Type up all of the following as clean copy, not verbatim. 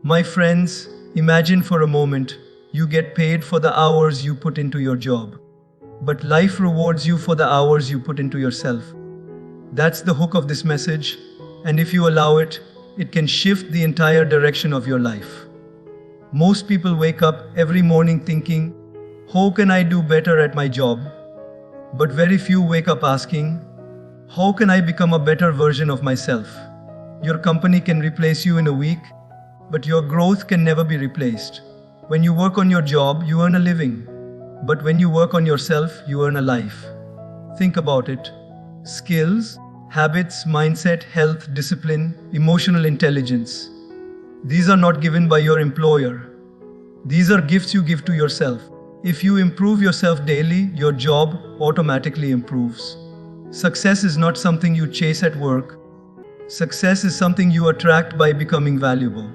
My friends, imagine for a moment you get paid for the hours you put into your job. But life rewards you for the hours you put into yourself. That's the hook of this message, and if you allow it, it can shift the entire direction of your life. Most people wake up every morning thinking, how can I do better at my job? But very few wake up asking, how can I become a better version of myself? Your company can replace you in a week, but your growth can never be replaced. When you work on your job, you earn a living. But when you work on yourself, you earn a life. Think about it. Skills, habits, mindset, health, discipline, emotional intelligence. These are not given by your employer. These are gifts you give to yourself. If you improve yourself daily, your job automatically improves. Success is not something you chase at work. Success is something you attract by becoming valuable.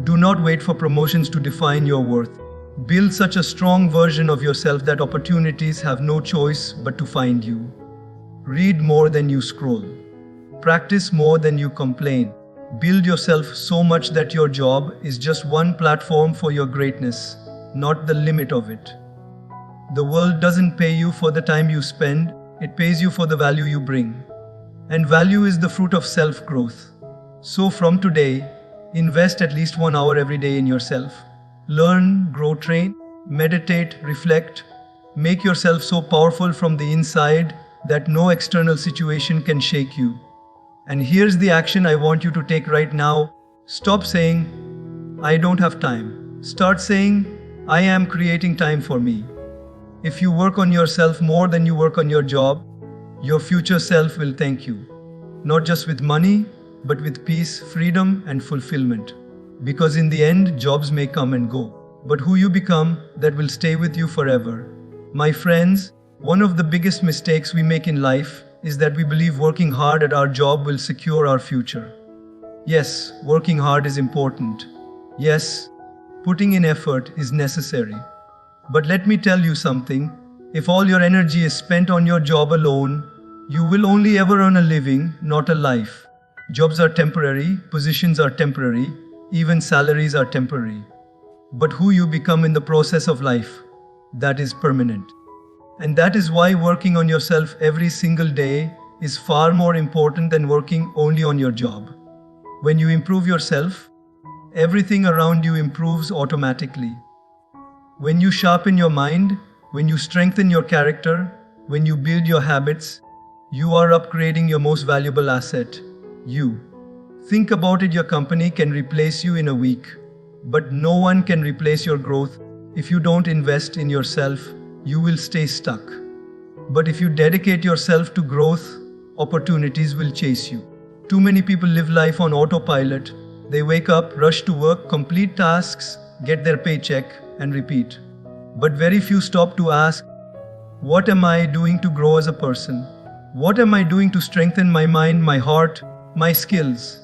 Do not wait for promotions to define your worth. Build such a strong version of yourself that opportunities have no choice but to find you. Read more than you scroll. Practice more than you complain. Build yourself so much that your job is just one platform for your greatness, not the limit of it. The world doesn't pay you for the time you spend, it pays you for the value you bring. And value is the fruit of self-growth. So from today, invest at least 1 hour every day in yourself. Learn, grow, train, meditate, reflect. Make yourself so powerful from the inside that no external situation can shake you. And here's the action I want you to take right now. Stop saying, I don't have time. Start saying, I am creating time for me. If you work on yourself more than you work on your job, your future self will thank you. Not just with money, but with peace, freedom, and fulfillment. Because in the end, jobs may come and go. But who you become, that will stay with you forever. My friends, one of the biggest mistakes we make in life is that we believe working hard at our job will secure our future. Yes, working hard is important. Yes, putting in effort is necessary. But let me tell you something, if all your energy is spent on your job alone, you will only ever earn a living, not a life. Jobs are temporary, positions are temporary, even salaries are temporary. But who you become in the process of life, that is permanent. And that is why working on yourself every single day is far more important than working only on your job. When you improve yourself, everything around you improves automatically. When you sharpen your mind, when you strengthen your character, when you build your habits, you are upgrading your most valuable asset, you. Think about it, your company can replace you in a week, but no one can replace your growth. If you don't invest in yourself, you will stay stuck. But if you dedicate yourself to growth, opportunities will chase you. Too many people live life on autopilot. They wake up, rush to work, complete tasks, get their paycheck, and repeat. But very few stop to ask, what am I doing to grow as a person? What am I doing to strengthen my mind, my heart, my skills?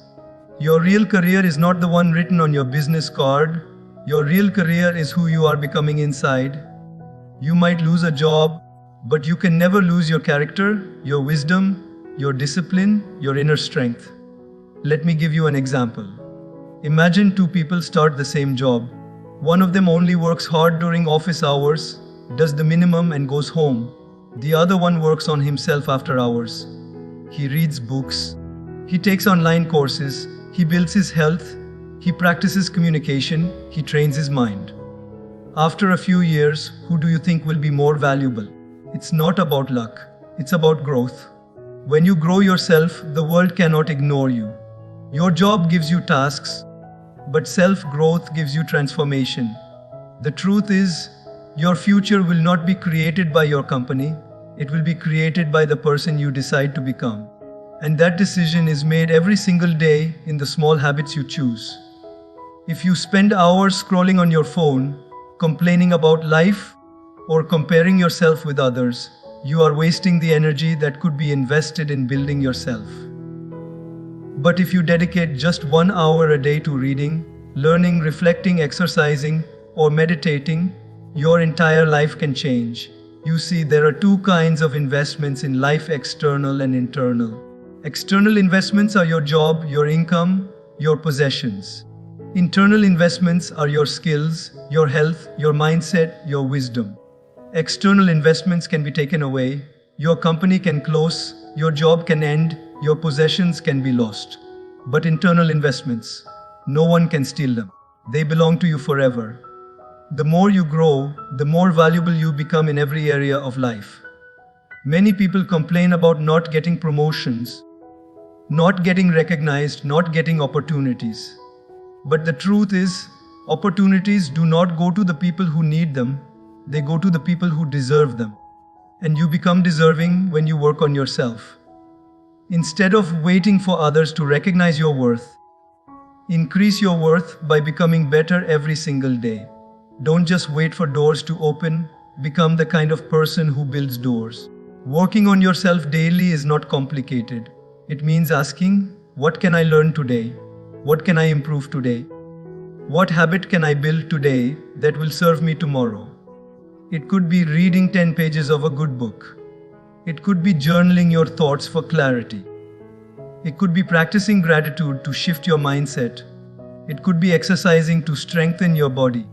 Your real career is not the one written on your business card. Your real career is who you are becoming inside. You might lose a job, but you can never lose your character, your wisdom, your discipline, your inner strength. Let me give you an example. Imagine two people start the same job. One of them only works hard during office hours, does the minimum and goes home. The other one works on himself after hours. He reads books, he takes online courses, he builds his health, he practices communication, he trains his mind. After a few years, who do you think will be more valuable? It's not about luck, it's about growth. When you grow yourself, the world cannot ignore you. Your job gives you tasks, but self-growth gives you transformation. The truth is, your future will not be created by your company, it will be created by the person you decide to become. And that decision is made every single day in the small habits you choose. If you spend hours scrolling on your phone, complaining about life, or comparing yourself with others, you are wasting the energy that could be invested in building yourself. But if you dedicate just 1 hour a day to reading, learning, reflecting, exercising, or meditating, your entire life can change. You see, there are two kinds of investments in life, external and internal. External investments are your job, your income, your possessions. Internal investments are your skills, your health, your mindset, your wisdom. External investments can be taken away, your company can close, your job can end, your possessions can be lost. But internal investments, no one can steal them. They belong to you forever. The more you grow, the more valuable you become in every area of life. Many people complain about not getting promotions, not getting recognized, not getting opportunities. But the truth is, opportunities do not go to the people who need them, they go to the people who deserve them. And you become deserving when you work on yourself. Instead of waiting for others to recognize your worth, increase your worth by becoming better every single day. Don't just wait for doors to open, become the kind of person who builds doors. Working on yourself daily is not complicated. It means asking, what can I learn today? What can I improve today? What habit can I build today that will serve me tomorrow? It could be reading 10 pages of a good book. It could be journaling your thoughts for clarity. It could be practicing gratitude to shift your mindset. It could be exercising to strengthen your body.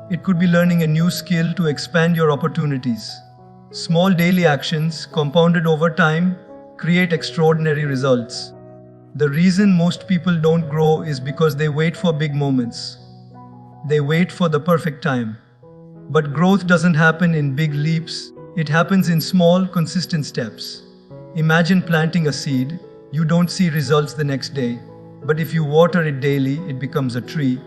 It could be learning a new skill to expand your opportunities. Small daily actions, compounded over time, create extraordinary results. The reason most people don't grow is because they wait for big moments. They wait for the perfect time. But growth doesn't happen in big leaps, it happens in small, consistent steps. Imagine planting a seed. You don't see results the next day, but if you water it daily, it becomes a tree.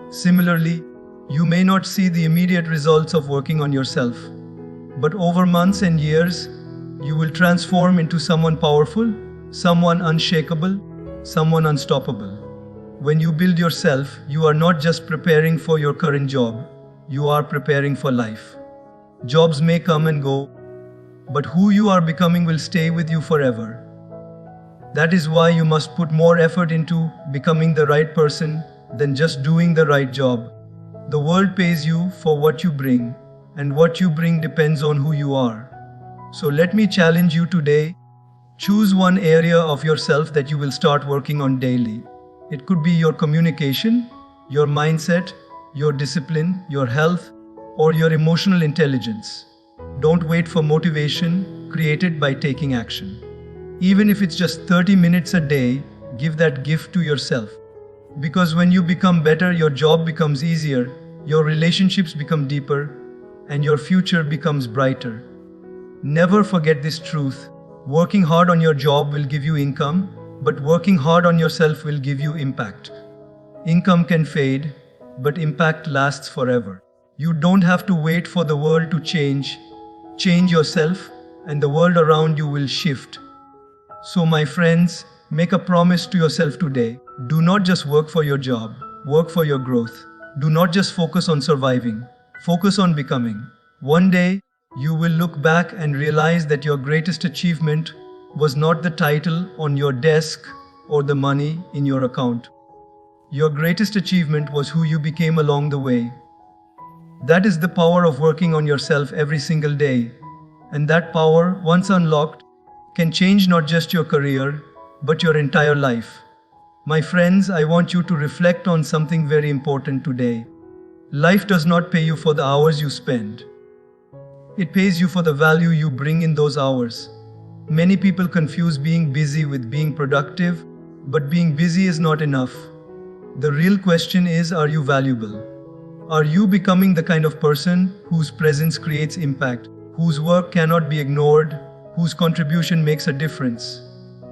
Similarly, you may not see the immediate results of working on yourself, but over months and years, you will transform into someone powerful, someone unshakable, someone unstoppable. When you build yourself, you are not just preparing for your current job, you are preparing for life. Jobs may come and go, but who you are becoming will stay with you forever. That is why you must put more effort into becoming the right person than just doing the right job. The world pays you for what you bring, and what you bring depends on who you are. So let me challenge you today. Choose one area of yourself that you will start working on daily. It could be your communication, your mindset, your discipline, your health, or your emotional intelligence. Don't wait for motivation, create it by taking action. Even if it's just 30 minutes a day, give that gift to yourself. Because when you become better, your job becomes easier, your relationships become deeper, and your future becomes brighter. Never forget this truth. Working hard on your job will give you income, but working hard on yourself will give you impact. Income can fade, but impact lasts forever. You don't have to wait for the world to change. Change yourself, and the world around you will shift. So my friends, make a promise to yourself today. Do not just work for your job, work for your growth. Do not just focus on surviving, focus on becoming. One day, you will look back and realize that your greatest achievement was not the title on your desk or the money in your account. Your greatest achievement was who you became along the way. That is the power of working on yourself every single day. And that power, once unlocked, can change not just your career, but your entire life. My friends, I want you to reflect on something very important today. Life does not pay you for the hours you spend. It pays you for the value you bring in those hours. Many people confuse being busy with being productive, but being busy is not enough. The real question is, are you valuable? Are you becoming the kind of person whose presence creates impact, whose work cannot be ignored, whose contribution makes a difference?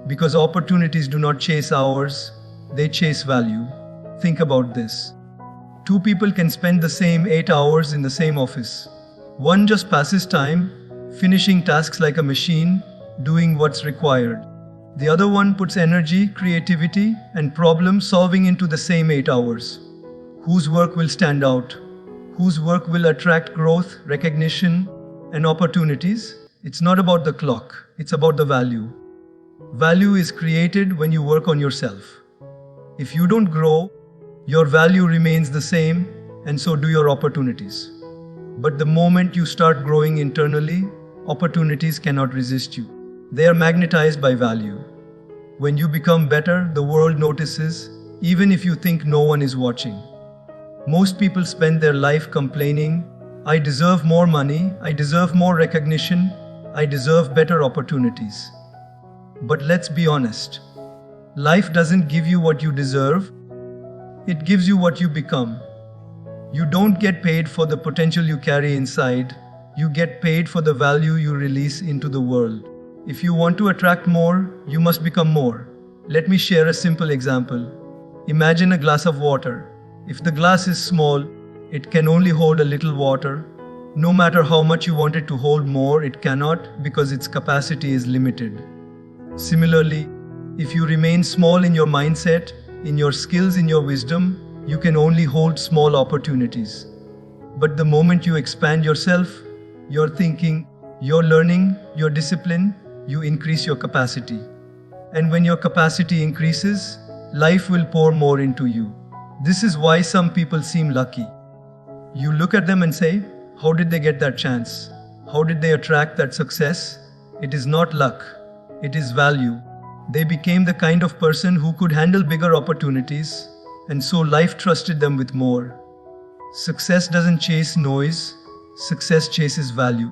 Because opportunities do not chase hours, they chase value. Think about this. Two people can spend the same 8 hours in the same office. One just passes time, finishing tasks like a machine, doing what's required. The other one puts energy, creativity, and problem solving into the same 8 hours. Whose work will stand out? Whose work will attract growth, recognition, and opportunities? It's not about the clock, it's about the value. Value is created when you work on yourself. If you don't grow, your value remains the same, and so do your opportunities. But the moment you start growing internally, opportunities cannot resist you. They are magnetized by value. When you become better, the world notices, even if you think no one is watching. Most people spend their life complaining, I deserve more money, I deserve more recognition, I deserve better opportunities. But let's be honest. Life doesn't give you what you deserve, it gives you what you become. You don't get paid for the potential you carry inside, you get paid for the value you release into the world. If you want to attract more, you must become more. Let me share a simple example. Imagine a glass of water. If the glass is small, it can only hold a little water. No matter how much you want it to hold more, it cannot because its capacity is limited. Similarly, if you remain small in your mindset, in your skills, in your wisdom, you can only hold small opportunities. But the moment you expand yourself, your thinking, your learning, your discipline, you increase your capacity. And when your capacity increases, life will pour more into you. This is why some people seem lucky. You look at them and say, how did they get that chance? How did they attract that success? It is not luck. It is value. They became the kind of person who could handle bigger opportunities, and so life trusted them with more. Success doesn't chase noise. Success chases value.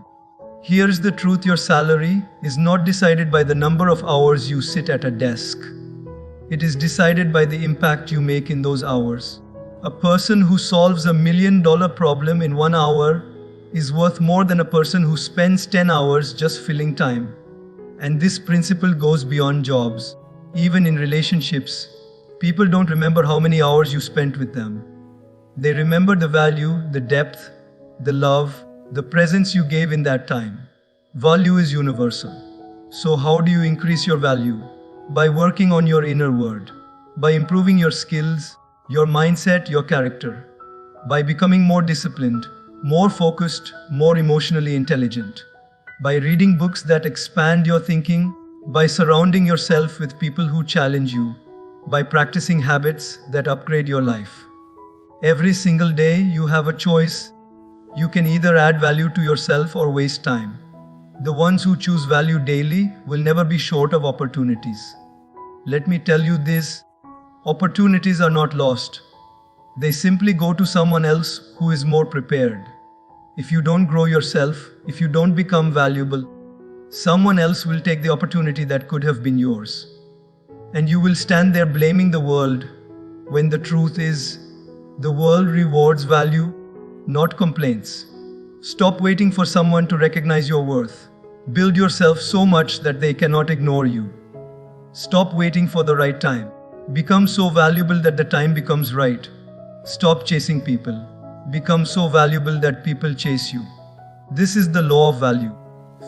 Here's the truth: your salary is not decided by the number of hours you sit at a desk. It is decided by the impact you make in those hours. A person who solves $1 million problem in 1 hour is worth more than a person who spends 10 hours just filling time. And this principle goes beyond jobs. Even in relationships, people don't remember how many hours you spent with them. They remember the value, the depth, the love, the presence you gave in that time. Value is universal. So how do you increase your value? By working on your inner world, by improving your skills, your mindset, your character, by becoming more disciplined, more focused, more emotionally intelligent, by reading books that expand your thinking, by surrounding yourself with people who challenge you, by practicing habits that upgrade your life. Every single day you have a choice. You can either add value to yourself or waste time. The ones who choose value daily will never be short of opportunities. Let me tell you this, opportunities are not lost. They simply go to someone else who is more prepared. If you don't grow yourself, if you don't become valuable, someone else will take the opportunity that could have been yours. And you will stand there blaming the world, when the truth is, the world rewards value, not complaints. Stop waiting for someone to recognize your worth. Build yourself so much that they cannot ignore you. Stop waiting for the right time. Become so valuable that the time becomes right. Stop chasing people. Become so valuable that people chase you. This is the law of value.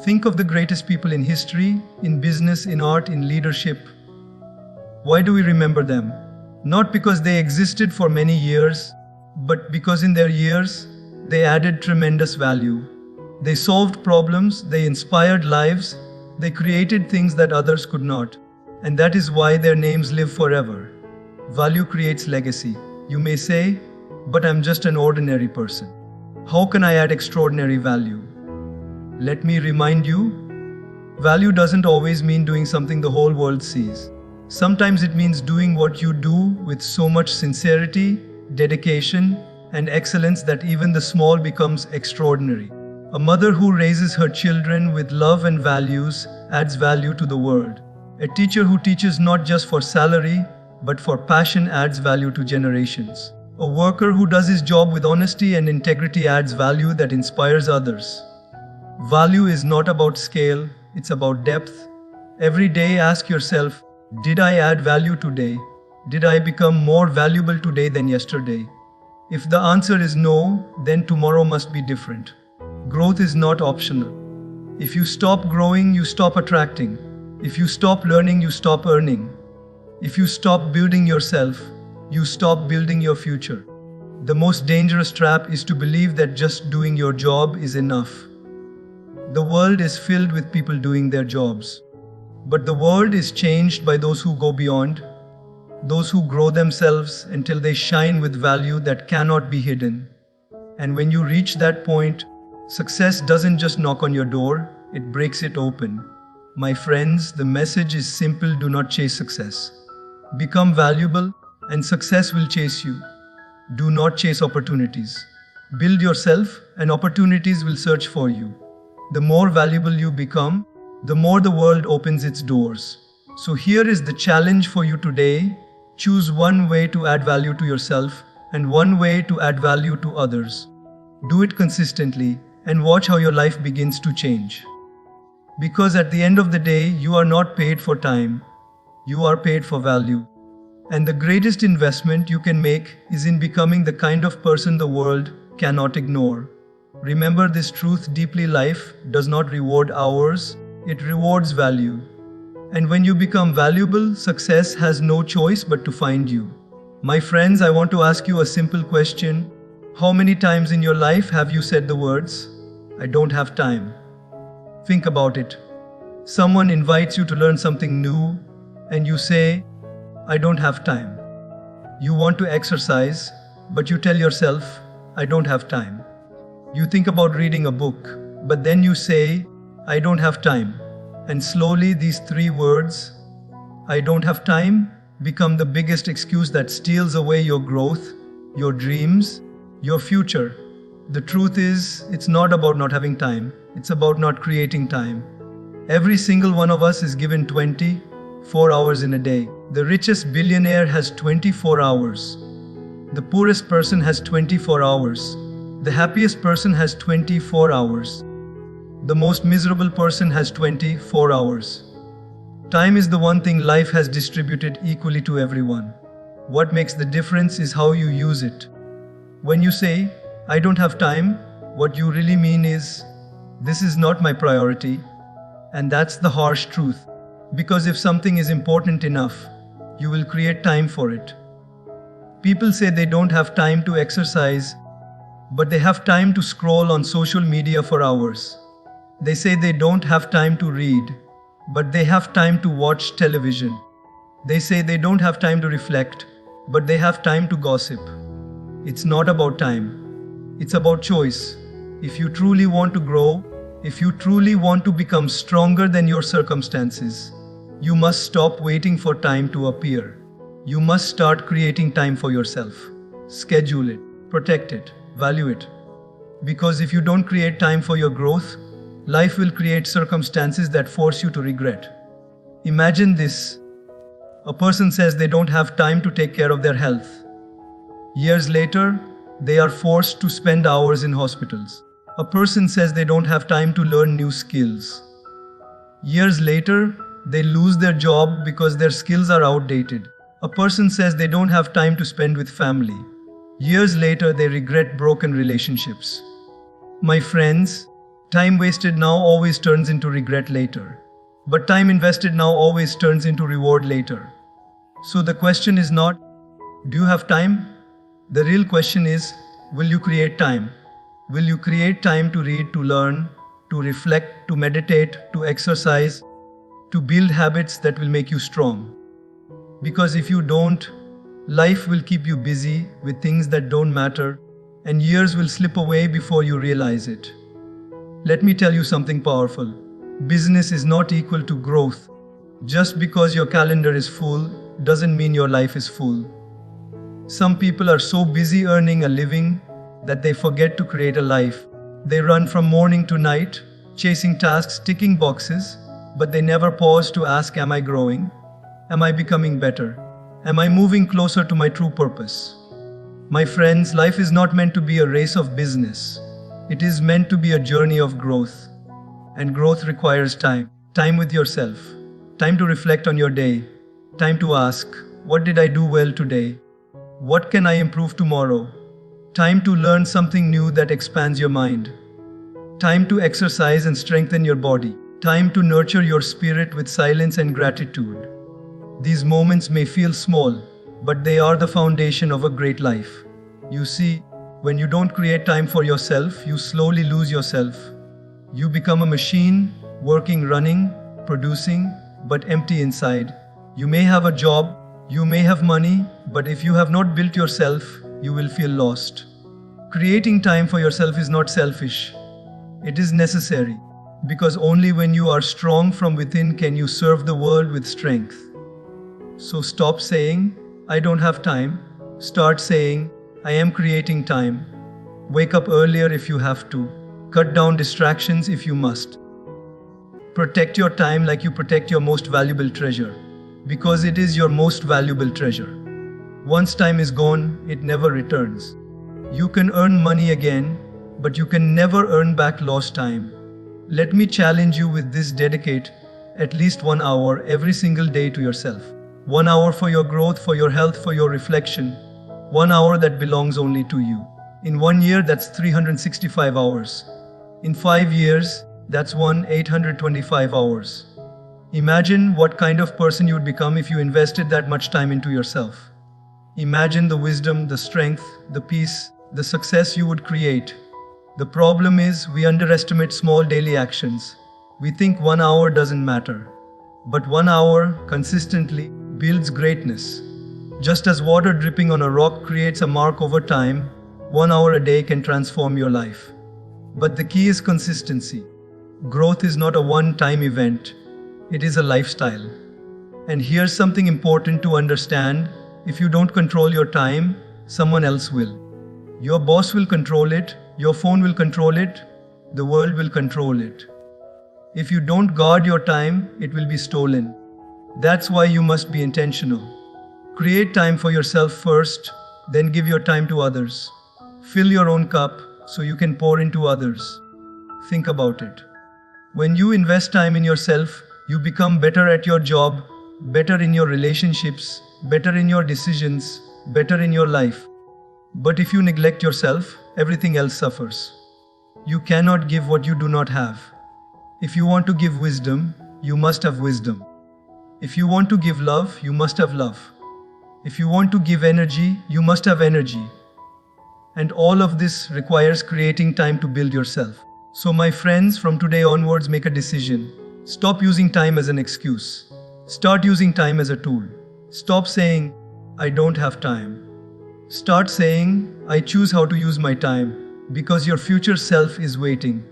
Think of the greatest people in history, in business, in art, in leadership. Why do we remember them? Not because they existed for many years, but because in their years, they added tremendous value. They solved problems, they inspired lives, they created things that others could not. And that is why their names live forever. Value creates legacy. You may say, but I'm just an ordinary person. How can I add extraordinary value? Let me remind you, value doesn't always mean doing something the whole world sees. Sometimes it means doing what you do with so much sincerity, dedication, and excellence that even the small becomes extraordinary. A mother who raises her children with love and values adds value to the world. A teacher who teaches not just for salary, but for passion adds value to generations. A worker who does his job with honesty and integrity adds value that inspires others. Value is not about scale, it's about depth. Every day ask yourself, did I add value today? Did I become more valuable today than yesterday? If the answer is no, then tomorrow must be different. Growth is not optional. If you stop growing, you stop attracting. If you stop learning, you stop earning. If you stop building yourself, you stop building your future. The most dangerous trap is to believe that just doing your job is enough. The world is filled with people doing their jobs. But the world is changed by those who go beyond, those who grow themselves until they shine with value that cannot be hidden. And when you reach that point, success doesn't just knock on your door, it breaks it open. My friends, the message is simple: do not chase success. Become valuable, and success will chase you. Do not chase opportunities. Build yourself, and opportunities will search for you. The more valuable you become, the more the world opens its doors. So here is the challenge for you today. Choose one way to add value to yourself and one way to add value to others. Do it consistently and watch how your life begins to change. Because at the end of the day, you are not paid for time, you are paid for value. And the greatest investment you can make is in becoming the kind of person the world cannot ignore. Remember this truth deeply: life does not reward hours, it rewards value. And when you become valuable, success has no choice but to find you. My friends, I want to ask you a simple question. How many times in your life have you said the words, "I don't have time"? Think about it. Someone invites you to learn something new, and you say, "I don't have time." You want to exercise, but you tell yourself, "I don't have time." You think about reading a book, but then you say, "I don't have time." And slowly these three words, "I don't have time," become the biggest excuse that steals away your growth, your dreams, your future. The truth is, it's not about not having time, it's about not creating time. Every single one of us is given 24 hours in a day. The richest billionaire has 24 hours. The poorest person has 24 hours. The happiest person has 24 hours. The most miserable person has 24 hours. Time is the one thing life has distributed equally to everyone. What makes the difference is how you use it. When you say, "I don't have time," what you really mean is, "This is not my priority." And that's the harsh truth. Because if something is important enough, you will create time for it. People say they don't have time to exercise, but they have time to scroll on social media for hours. They say they don't have time to read, but they have time to watch television. They say they don't have time to reflect, but they have time to gossip. It's not about time. It's about choice. If you truly want to grow, if you truly want to become stronger than your circumstances, you must stop waiting for time to appear. You must start creating time for yourself. Schedule it, protect it, value it. Because if you don't create time for your growth, life will create circumstances that force you to regret. Imagine this. A person says they don't have time to take care of their health. Years later, they are forced to spend hours in hospitals. A person says they don't have time to learn new skills. Years later, they lose their job because their skills are outdated. A person says they don't have time to spend with family. Years later, they regret broken relationships. My friends, time wasted now always turns into regret later. But time invested now always turns into reward later. So the question is not, do you have time? The real question is, will you create time? Will you create time to read, to learn, to reflect, to meditate, to exercise, to build habits that will make you strong? Because if you don't, life will keep you busy with things that don't matter, and years will slip away before you realize it. Let me tell you something powerful. Business is not equal to growth. Just because your calendar is full doesn't mean your life is full. Some people are so busy earning a living that they forget to create a life. They run from morning to night, chasing tasks, ticking boxes, but they never pause to ask, am I growing? Am I becoming better? Am I moving closer to my true purpose? My friends, life is not meant to be a race of business. It is meant to be a journey of growth. And growth requires time. Time with yourself. Time to reflect on your day. Time to ask, what did I do well today? What can I improve tomorrow? Time to learn something new that expands your mind. Time to exercise and strengthen your body. Time to nurture your spirit with silence and gratitude. These moments may feel small, but they are the foundation of a great life. You see, when you don't create time for yourself, you slowly lose yourself. You become a machine, working, running, producing, but empty inside. You may have a job, you may have money, but if you have not built yourself, you will feel lost. Creating time for yourself is not selfish. It is necessary, because only when you are strong from within can you serve the world with strength. So stop saying, I don't have time. Start saying, I am creating time. Wake up earlier if you have to. Cut down distractions if you must. Protect your time like you protect your most valuable treasure, because it is your most valuable treasure. Once time is gone, it never returns. You can earn money again, but you can never earn back lost time. Let me challenge you with this: dedicate at least 1 hour every single day to yourself. 1 hour for your growth, for your health, for your reflection. 1 hour that belongs only to you. In 1 year, that's 365 hours. In 5 years, that's 825 hours. Imagine what kind of person you would become if you invested that much time into yourself. Imagine the wisdom, the strength, the peace, the success you would create. The problem is, we underestimate small daily actions. We think 1 hour doesn't matter. But 1 hour, consistently, builds greatness. Just as water dripping on a rock creates a mark over time, 1 hour a day can transform your life. But the key is consistency. Growth is not a one-time event. It is a lifestyle. And here's something important to understand. If you don't control your time, someone else will. Your boss will control it, your phone will control it, the world will control it. If you don't guard your time, it will be stolen. That's why you must be intentional. Create time for yourself first, then give your time to others. Fill your own cup so you can pour into others. Think about it. When you invest time in yourself, you become better at your job, better in your relationships, better in your decisions, better in your life. But if you neglect yourself, everything else suffers. You cannot give what you do not have. If you want to give wisdom, you must have wisdom. If you want to give love, you must have love. If you want to give energy, you must have energy. And all of this requires creating time to build yourself. So my friends, from today onwards, make a decision. Stop using time as an excuse. Start using time as a tool. Stop saying, I don't have time. Start saying, I choose how to use my time, because your future self is waiting.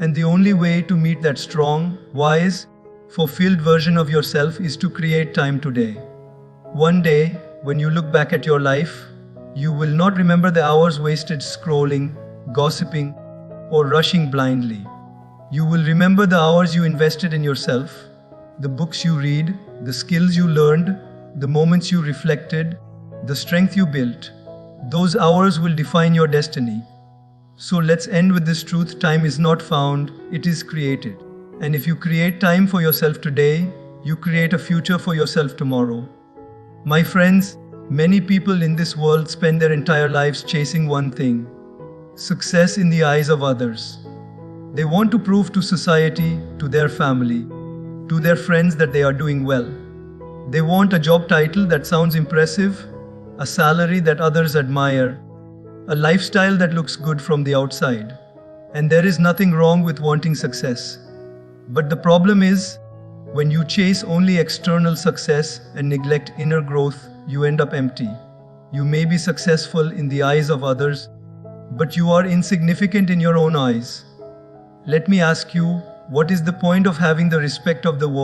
And the only way to meet that strong, wise, fulfilled version of yourself is to create time today. One day, when you look back at your life, you will not remember the hours wasted scrolling, gossiping, or rushing blindly. You will remember the hours you invested in yourself, the books you read, the skills you learned, the moments you reflected, the strength you built. Those hours will define your destiny. So let's end with this truth: time is not found, it is created. And if you create time for yourself today, you create a future for yourself tomorrow. My friends, many people in this world spend their entire lives chasing one thing: success in the eyes of others. They want to prove to society, to their family, to their friends that they are doing well. They want a job title that sounds impressive, a salary that others admire, a lifestyle that looks good from the outside. And there is nothing wrong with wanting success. But the problem is, when you chase only external success and neglect inner growth, you end up empty. You may be successful in the eyes of others, but you are insignificant in your own eyes. Let me ask you, what is the point of having the respect of the world